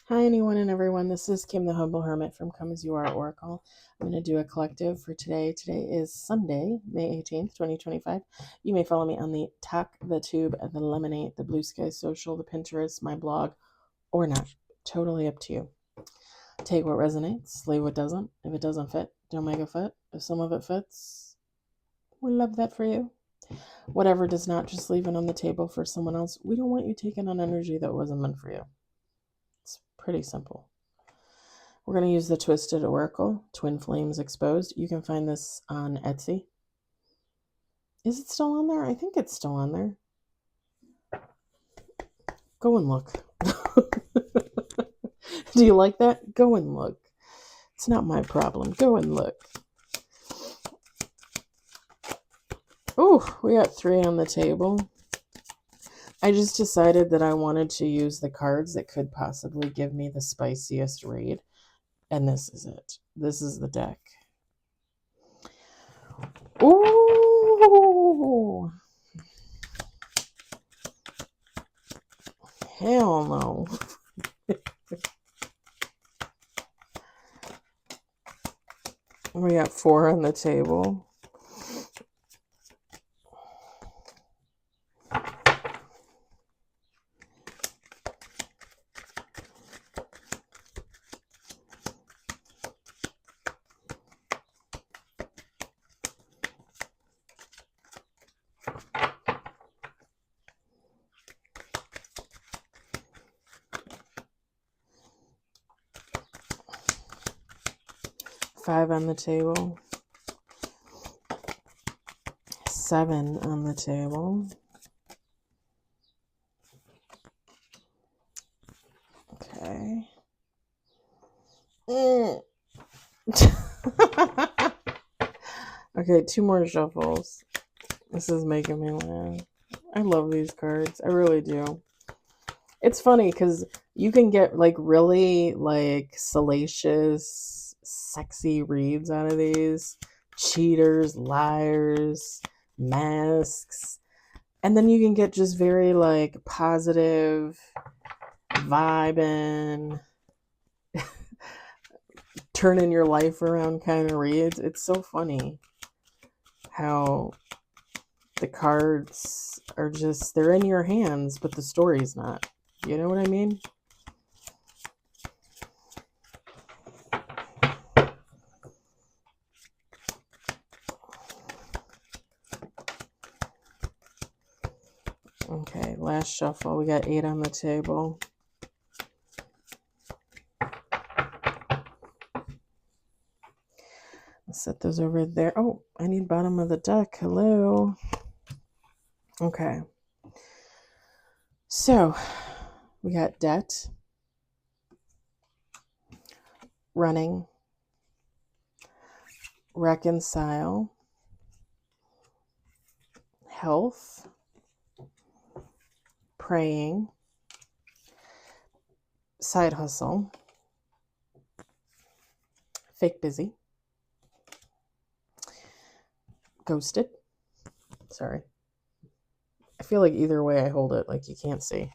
Hi, anyone and everyone. This is Kim, the Humble Hermit from Come As You Are Oracle. I'm going to do a collective for today. Today is Sunday, May 18th, 2025. You may follow me on the Talk, the Tube, the Lemonade, the Blue Sky Social, the Pinterest, my blog, or not. Totally up to you. Take what resonates, leave what doesn't. If it doesn't fit, don't make it fit. If some of it fits, we love that for you. Whatever does not, just leave it on the table for someone else. We don't want you taking on energy that wasn't meant for you. It's pretty simple. We're going to use the Twisted Oracle, Twin Flames Exposed. You can find this on Etsy. Is it still on there? I think it's still on there. Go and look. Do you like that? Go and look. It's not my problem. Go and look. Oh, we got 3 on the table. I just decided that I wanted to use the cards that could possibly give me the spiciest read. And this is it. This is the deck. Ooh. Hell no. We got 4 on the table. Five on the table. 7 on the table. Okay. Okay, 2 more shuffles. This is making me laugh. I love these cards. I really do. It's funny because you can get like really like salacious, sexy reads out of these. Cheaters, liars, masks. And then you can get just very like positive, vibing, turning your life around kind of reads. It's so funny how the cards are just, they're in your hands, but the story's not. You know what I mean? Okay, last shuffle. We got 8 on the table. I'll set those over there. Oh, I need bottom of the deck. Hello. Okay. So, we got debt, running, reconcile, health, praying, side hustle, fake busy, ghosted. Sorry. I feel like either way I hold it, like you can't see.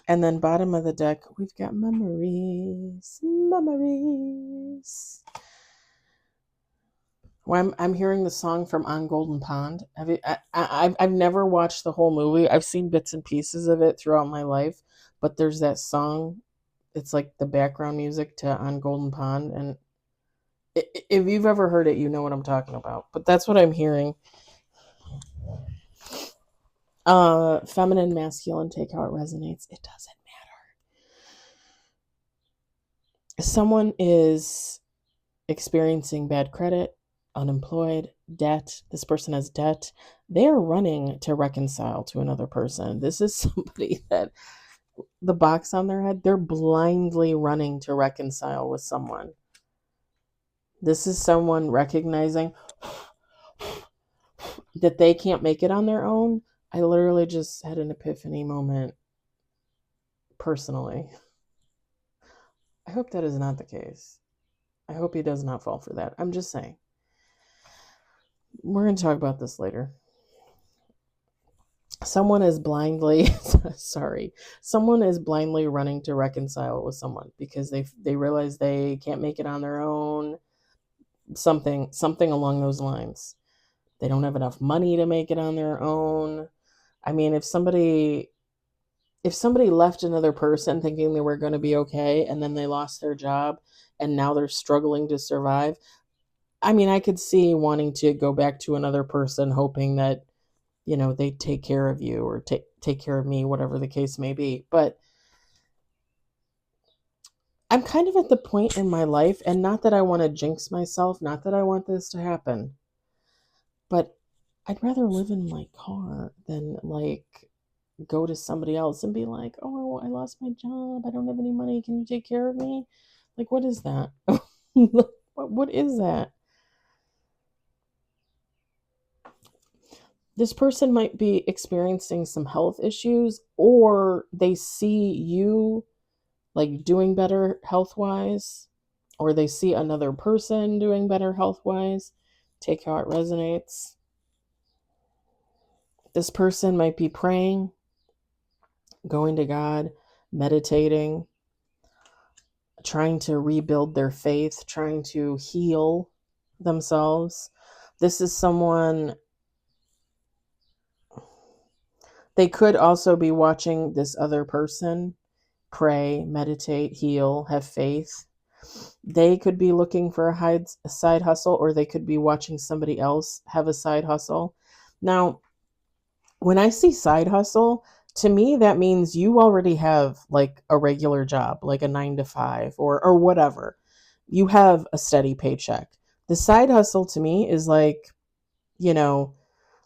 And then bottom of the deck, we've got memories. Memories. Well, I'm hearing the song from On Golden Pond. I've never watched the whole movie. I've seen bits and pieces of it throughout my life, but there's that song. It's like the background music to On Golden Pond, and if you've ever heard it, you know what I'm talking about. But that's what I'm hearing. Feminine, masculine, take how it resonates. It doesn't matter. Someone is experiencing bad credit, unemployed, debt. This person has debt. They are running to reconcile to another person. This is somebody that the box on their head, they're blindly running to reconcile with someone. This is someone recognizing that they can't make it on their own. I literally just had an epiphany moment personally. I hope that is not the case. I hope he does not fall for that. I'm just saying. We're going to talk about this later. someone is blindly sorry, someone is blindly running to reconcile with someone because they realize they can't make it on their own, something along those lines. They don't have enough money to make it on their own. I mean, if somebody left another person thinking they were going to be okay and then they lost their job and now they're struggling to survive, I mean, I could see wanting to go back to another person hoping that, they take care of you or take care of me, whatever the case may be. But I'm kind of at the point in my life, and not that I want to jinx myself, not that I want this to happen, but I'd rather live in my car than like go to somebody else and be like, "Oh, I lost my job. I don't have any money. Can you take care of me?" Like, what is that? What is that? This person might be experiencing some health issues, or they see you like doing better health wise, or they see another person doing better health wise. Take how it resonates. This person might be praying, going to God, meditating, trying to rebuild their faith, trying to heal themselves. This is someone, they could also be watching this other person pray, meditate, heal, have faith. They could be looking for a side hustle, or they could be watching somebody else have a side hustle. Now, when I see side hustle, to me, that means you already have like a regular job, like a 9 to 5 or whatever. You have a steady paycheck. The side hustle to me is like, you know,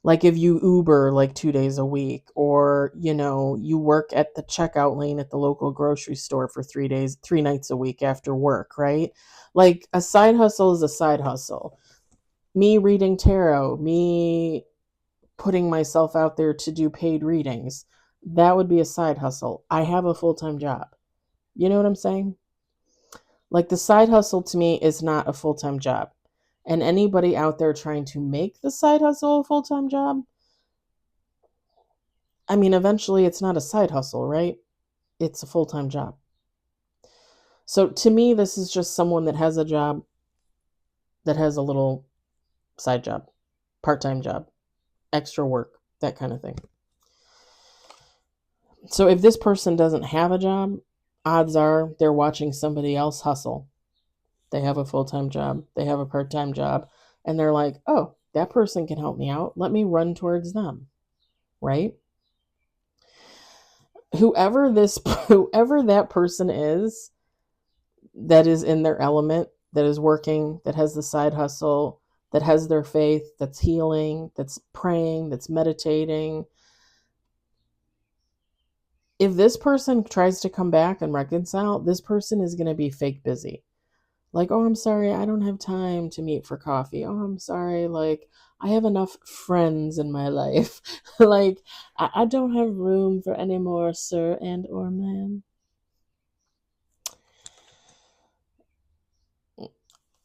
like if you Uber like 2 days a week, or, you work at the checkout lane at the local grocery store for 3 days, 3 nights a week after work, right? Like a side hustle is a side hustle. Me reading tarot, me putting myself out there to do paid readings, that would be a side hustle. I have a full-time job. You know what I'm saying? Like the side hustle to me is not a full-time job. And anybody out there trying to make the side hustle a full-time job, I mean, eventually it's not a side hustle, right? It's a full-time job. So to me, this is just someone that has a job, that has a little side job, part-time job, extra work, that kind of thing. So if this person doesn't have a job, odds are they're watching somebody else hustle. They have a full-time job, they have a part-time job, and they're like, "Oh, that person can help me out. Let me run towards them." Right? Whoever that person is, that is in their element, that is working, that has the side hustle, that has their faith, that's healing, that's praying, that's meditating. If this person tries to come back and reconcile, this person is going to be fake busy. Like, "Oh, I'm sorry, I don't have time to meet for coffee. Oh, I'm sorry, like, I have enough friends in my life." Like, I don't have room for any more, sir and or ma'am.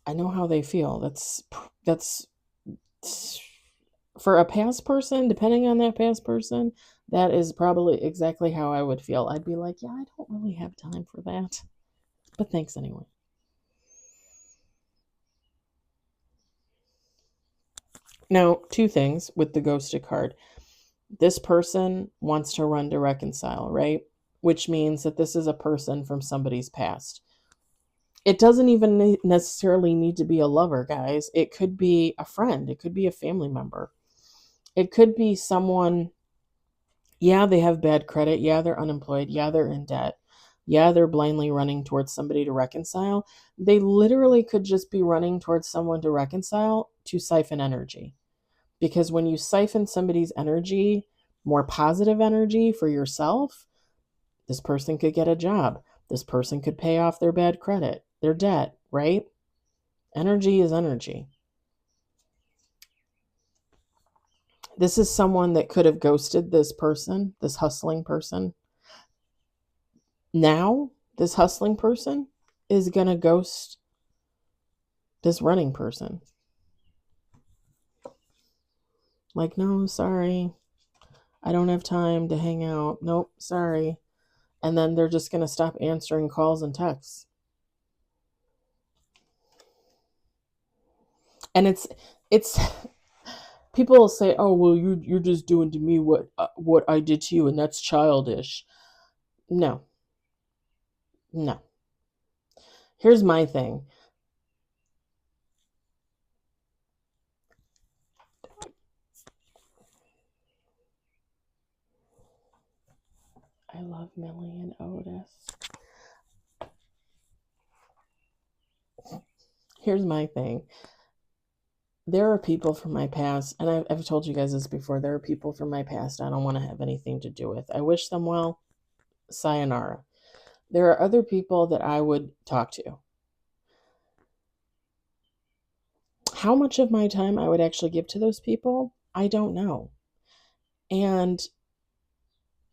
I know how they feel. That's for a past person, depending on that past person, that is probably exactly how I would feel. I'd be like, "Yeah, I don't really have time for that. But thanks anyway." Now, two things with the ghosted card. This person wants to run to reconcile, right? Which means that this is a person from somebody's past. It doesn't even necessarily need to be a lover, guys. It could be a friend, it could be a family member, it could be someone. Yeah, they have bad credit. Yeah, they're unemployed. Yeah, they're in debt. Yeah, they're blindly running towards somebody to reconcile. They literally could just be running towards someone to reconcile to siphon energy. Because when you siphon somebody's energy, more positive energy for yourself, this person could get a job. This person could pay off their bad credit, their debt, right? Energy is energy. This is someone that could have ghosted this person, this hustling person. Now, this hustling person is going to ghost this running person. Like, "No, sorry. I don't have time to hang out. Nope, sorry. And then they're just going to stop answering calls and texts. And it's people will say, "Oh, well, you're just doing to me what I did to you, and that's childish." No, no. Here's my thing. I love Millie and Otis. Here's my thing. There are people from my past, and I've told you guys this before. There are people from my past I don't want to have anything to do with. I wish them well. Sayonara. There are other people that I would talk to. How much of my time I would actually give to those people, I don't know. And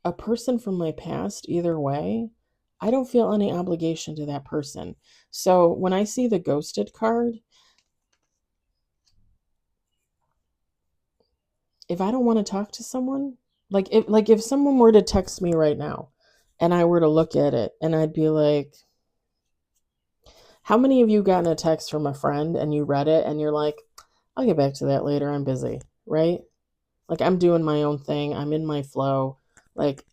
a person from my past, either way, I don't feel any obligation to that person. So when I see the ghosted card, if I don't want to talk to someone, like if someone were to text me right now and I were to look at it and I'd be like, how many of you gotten a text from a friend and you read it and you're like, I'll get back to that later, I'm busy, right? Like I'm doing my own thing, I'm in my flow, like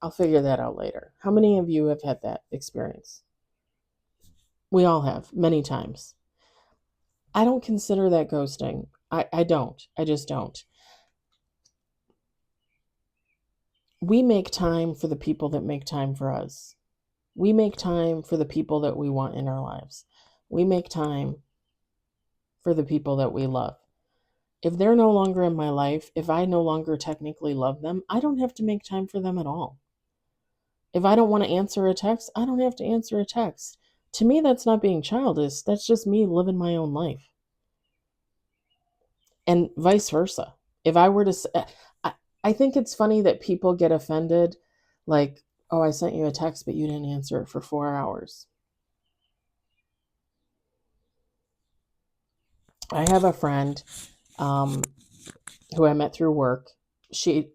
I'll figure that out later. How many of you have had that experience? We all have, many times. I don't consider that ghosting. I don't. I just don't. We make time for the people that make time for us. We make time for the people that we want in our lives. We make time for the people that we love. If they're no longer in my life, if I no longer technically love them, I don't have to make time for them at all. If I don't want to answer a text, I don't have to answer a text. To me, that's not being childish. That's just me living my own life. And vice versa. If I were to say, I think it's funny that people get offended, like, oh, I sent you a text, but you didn't answer it for 4 hours. I have a friend who I met through work.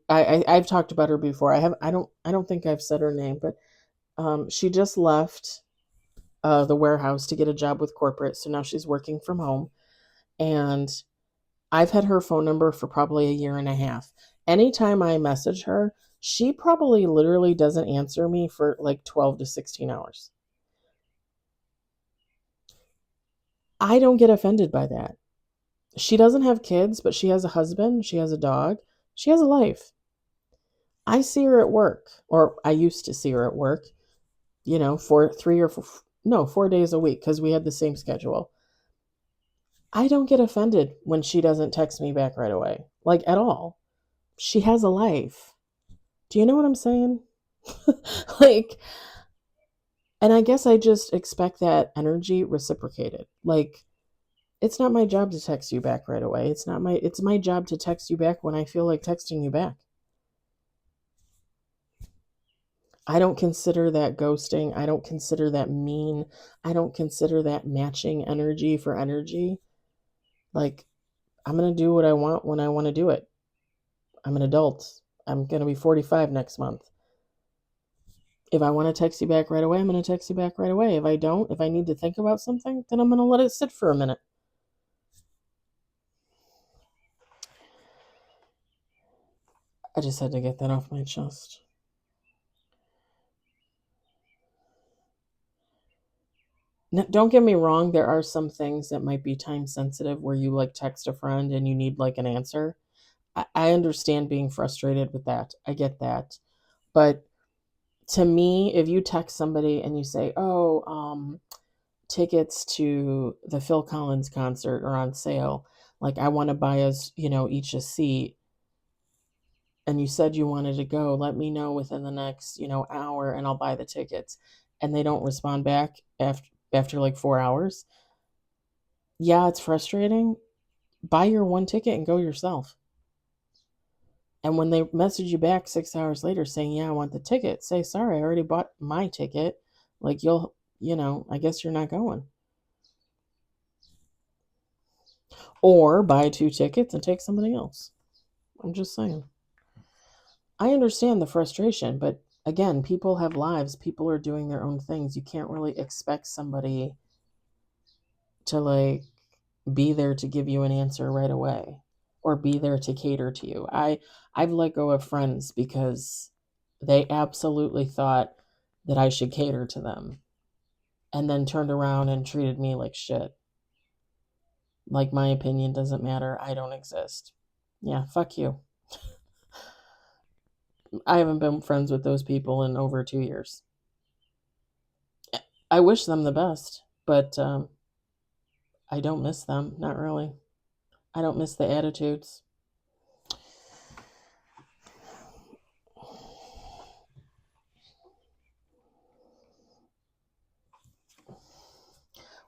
I've talked about her before. I don't think I've said her name, but she just left the warehouse to get a job with corporate, so now she's working from home. And I've had her phone number for probably a year and a half. Anytime I message her, she probably literally doesn't answer me for like 12 to 16 hours. I don't get offended by that. She doesn't have kids, but she has a husband, she has a dog, she has a life. I see her at work, or I used to see her at work, for 4 days a week because we had the same schedule. I don't get offended when she doesn't text me back right away, like at all. She has a life. Do you know what I'm saying? Like, and I guess I just expect that energy reciprocated. Like, it's not my job to text you back right away. It's my job to text you back when I feel like texting you back. I don't consider that ghosting. I don't consider that mean. I don't consider that matching energy for energy. Like, I'm going to do what I want when I want to do it. I'm an adult. I'm going to be 45 next month. If I want to text you back right away, I'm going to text you back right away. If I don't, if I need to think about something, then I'm going to let it sit for a minute. I just had to get that off my chest. Now, don't get me wrong, there are some things that might be time sensitive where you like text a friend and you need like an answer. I understand being frustrated with that. I get that. But to me, if you text somebody and you say, oh, tickets to the Phil Collins concert are on sale, like I want to buy us, each a seat, and you said you wanted to go, let me know within the next, hour and I'll buy the tickets. And they don't respond back after like 4 hours. Yeah, it's frustrating. Buy your one ticket and go yourself. And when they message you back 6 hours later saying, yeah, I want the ticket, say, sorry, I already bought my ticket. Like I guess you're not going. Or buy two tickets and take somebody else. I'm just saying. I understand the frustration, but again, people have lives. People are doing their own things. You can't really expect somebody to like be there to give you an answer right away or be there to cater to you. I've let go of friends because they absolutely thought that I should cater to them and then turned around and treated me like shit. Like my opinion doesn't matter. I don't exist. Yeah, fuck you. I haven't been friends with those people in over 2 years. I wish them the best, but I don't miss them. Not really. I don't miss the attitudes.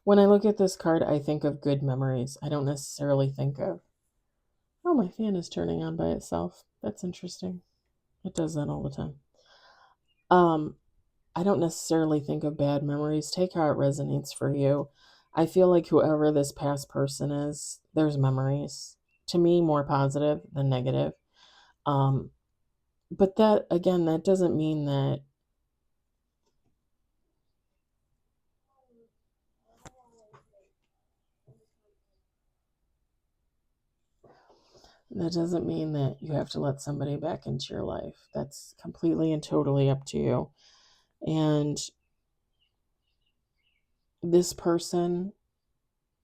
When I look at this card, I think of good memories. I don't necessarily think of, oh, my fan is turning on by itself. That's interesting. It does that all the time. I don't necessarily think of bad memories. Take how it resonates for you. I feel like whoever this past person is, there's memories. To me, more positive than negative. Um, but that, again, that doesn't mean that you have to let somebody back into your life. That's completely and totally up to you. And this person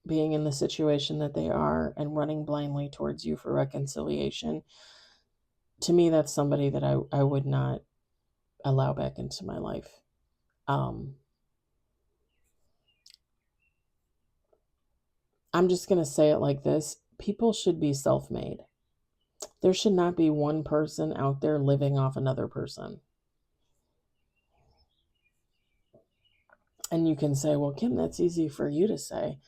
being in the situation that they are and running blindly towards you for reconciliation, to me, that's somebody that I would not allow back into my life. I'm just going to say it like this: people should be self made. There should not be one person out there living off another person. And you can say, well, Kim, that's easy for you to say.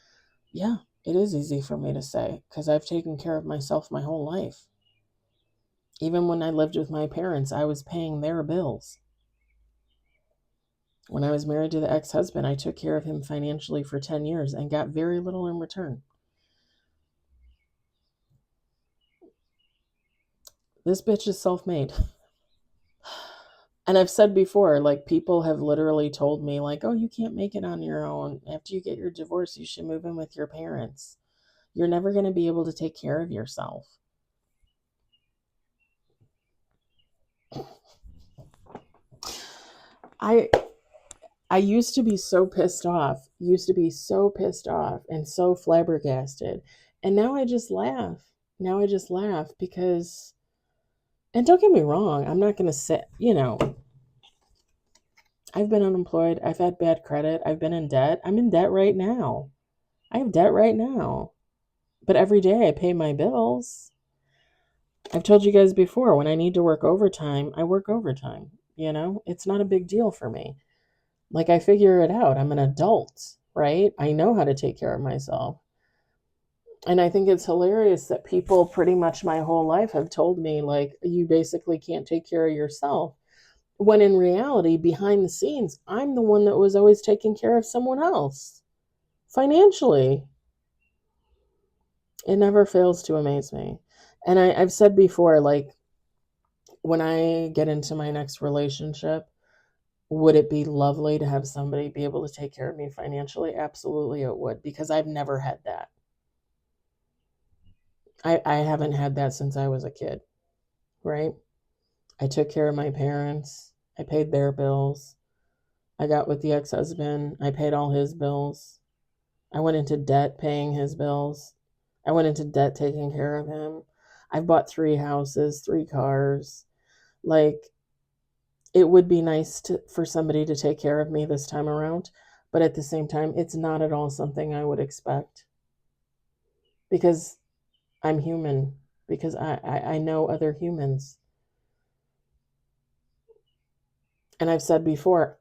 Yeah, it is easy for me to say because I've taken care of myself my whole life. Even when I lived with my parents, I was paying their bills. When I was married to the ex-husband, I took care of him financially for 10 years and got very little in return. This bitch is self-made. And I've said before, like, people have literally told me, like, oh, you can't make it on your own. After you get your divorce, you should move in with your parents. You're never going to be able to take care of yourself. I used to be so pissed off, and so flabbergasted. And now I just laugh. Now I just laugh because, and don't get me wrong, I'm not going to say, I've been unemployed. I've had bad credit. I've been in debt. I'm in debt right now. I have debt right now. But every day I pay my bills. I've told you guys before, when I need to work overtime, I work overtime. It's not a big deal for me. Like, I figure it out. I'm an adult, right? I know how to take care of myself. And I think it's hilarious that people pretty much my whole life have told me, like, you basically can't take care of yourself. When in reality, behind the scenes, I'm the one that was always taking care of someone else financially. It never fails to amaze me. And I've said before, like, when I get into my next relationship, would it be lovely to have somebody be able to take care of me financially? Absolutely, it would, because I've never had that. I haven't had that since I was a kid, right? I took care of my parents. I paid their bills. I got with the ex husband. I paid all his bills. I went into debt paying his bills. I went into debt taking care of him. I've bought 3 houses, 3 cars. Like, it would be nice for somebody to take care of me this time around. But at the same time, it's not at all something I would expect because I'm human, because I know other humans. And I've said before,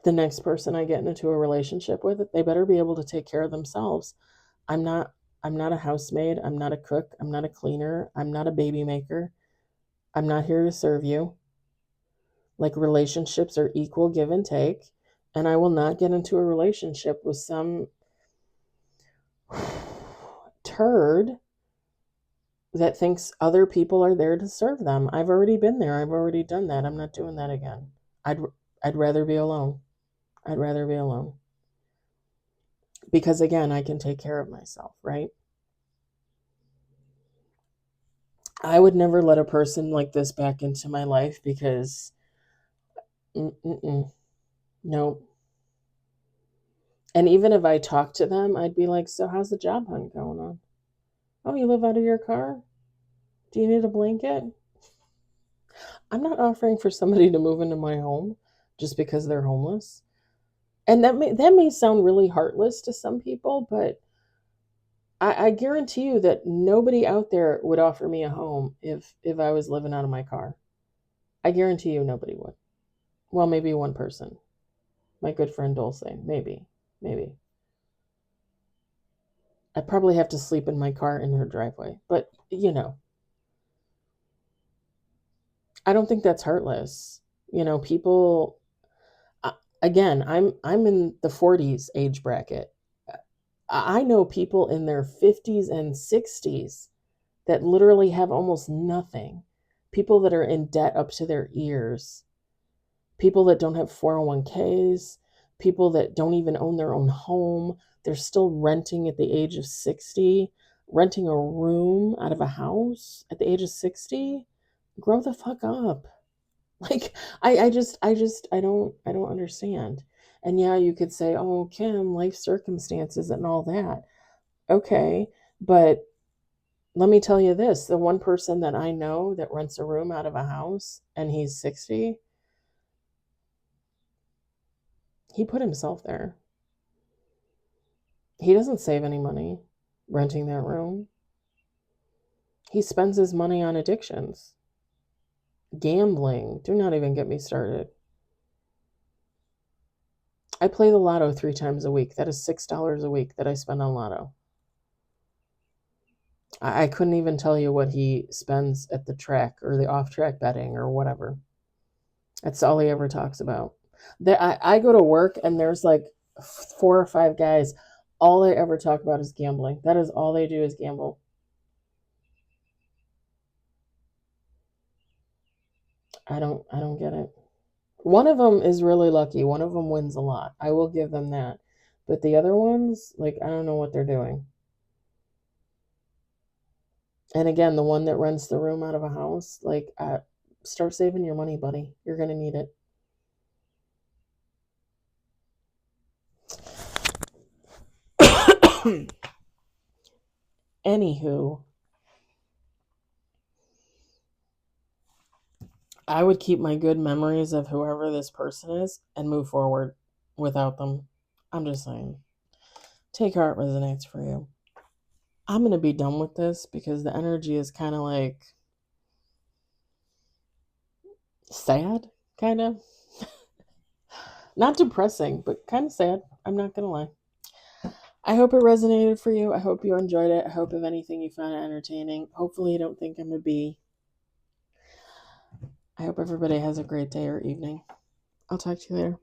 the next person I get into a relationship with, they better be able to take care of themselves. I'm not I'm not a housemaid, I'm not a cook, I'm not a cleaner, I'm not a baby maker. I'm not here to serve you. Like, relationships are equal give and take, and I will not get into a relationship with some turd that thinks other people are there to serve them. I've already been there. I've already done that. I'm not doing that again. I'd I'd rather be alone. I'd rather be alone. Because again, I can take care of myself, right? I would never let a person like this back into my life because no. And even if I talk to them, I'd be like, "So how's the job hunt going on? Oh, you live out of your car? Do you need a blanket?" I'm not offering for somebody to move into my home just because they're homeless. And that may sound really heartless to some people, but I guarantee you that nobody out there would offer me a home if I was living out of my car. I guarantee you nobody would. Well, maybe one person. My good friend Dulce. Maybe. I'd probably have to sleep in my car in her driveway. But, I don't think that's heartless. People uh, again, I'm in the 40s age bracket. I know people in their 50s and 60s that literally have almost nothing. People that are in debt up to their ears. People that don't have 401ks, people that don't even own their own home. They're still renting at the age of 60, renting a room out of a house at the age of 60. Grow the fuck up. Like I don't understand. And yeah, you could say, "Oh, Kim, life circumstances and all that." Okay, but let me tell you this, the one person that I know that rents a room out of a house and he's 60, he put himself there. He doesn't save any money renting that room. He spends his money on addictions, gambling. Do not even get me started. I play the lotto 3 times a week. That is $6 a week that I spend on lotto. I couldn't even tell you what he spends at the track or the off track betting or whatever. That's all he ever talks about. I go to work and there's like 4 or 5 guys. All they ever talk about is gambling. That is all they do is gamble. I don't get it. One of them is really lucky. One of them wins a lot. I will give them that. But the other ones, like, I don't know what they're doing. And again, the one that rents the room out of a house, like, start saving your money, buddy. You're going to need it. Anywho, I would keep my good memories of whoever this person is and move forward without them. I'm just saying. Take how it resonates for you. I'm going to be done with this because the energy is kind of like sad, kind of. Not depressing, but kind of sad. I'm not going to lie. I hope it resonated for you. I hope you enjoyed it. I hope, if anything, you found it entertaining. Hopefully, you don't think I'm a bee. I hope everybody has a great day or evening. I'll talk to you later.